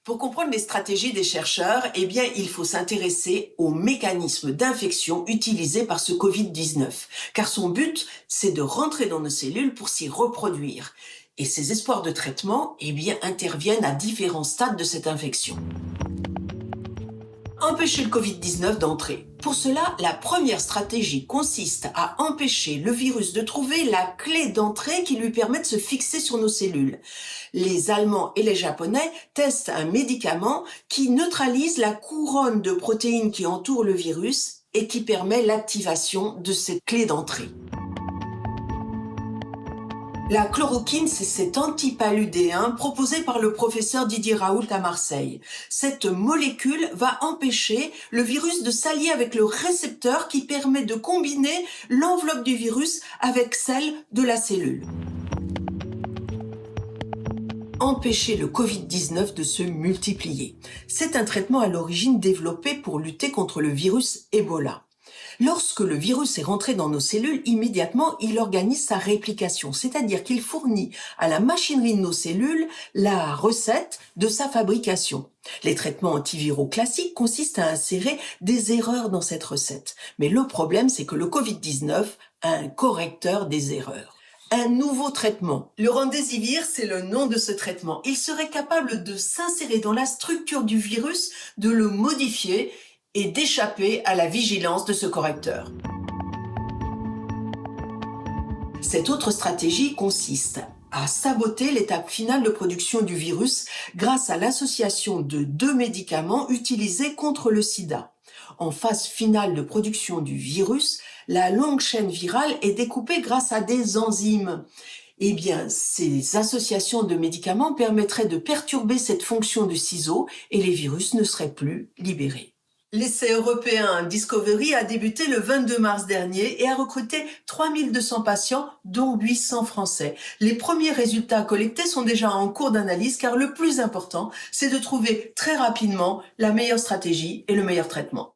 Pour comprendre les stratégies des chercheurs, il faut s'intéresser aux mécanismes d'infection utilisés par ce Covid-19, car son but, c'est de rentrer dans nos cellules pour s'y reproduire. Et ces espoirs de traitement, interviennent à différents stades de cette infection. Empêcher le Covid-19 d'entrer. Pour cela, la première stratégie consiste à empêcher le virus de trouver la clé d'entrée qui lui permet de se fixer sur nos cellules. Les Allemands et les Japonais testent un médicament qui neutralise la couronne de protéines qui entoure le virus et qui permet l'activation de cette clé d'entrée. La chloroquine, c'est cet antipaludéen proposé par le professeur Didier Raoult à Marseille. Cette molécule va empêcher le virus de s'allier avec le récepteur qui permet de combiner l'enveloppe du virus avec celle de la cellule. Empêcher le Covid-19 de se multiplier. C'est un traitement à l'origine développé pour lutter contre le virus Ebola. Lorsque le virus est rentré dans nos cellules, immédiatement, il organise sa réplication, c'est-à-dire qu'il fournit à la machinerie de nos cellules la recette de sa fabrication. Les traitements antiviraux classiques consistent à insérer des erreurs dans cette recette. Mais le problème, c'est que le Covid-19 a un correcteur des erreurs. Un nouveau traitement. Le remdesivir, c'est le nom de ce traitement. Il serait capable de s'insérer dans la structure du virus, de le modifier et d'échapper à la vigilance de ce correcteur. Cette autre stratégie consiste à saboter l'étape finale de production du virus grâce à l'association de deux médicaments utilisés contre le sida. En phase finale de production du virus, la longue chaîne virale est découpée grâce à des enzymes. Ces associations de médicaments permettraient de perturber cette fonction du ciseau et les virus ne seraient plus libérés. L'essai européen Discovery a débuté le 22 mars dernier et a recruté 3200 patients, dont 800 Français. Les premiers résultats collectés sont déjà en cours d'analyse car le plus important, c'est de trouver très rapidement la meilleure stratégie et le meilleur traitement.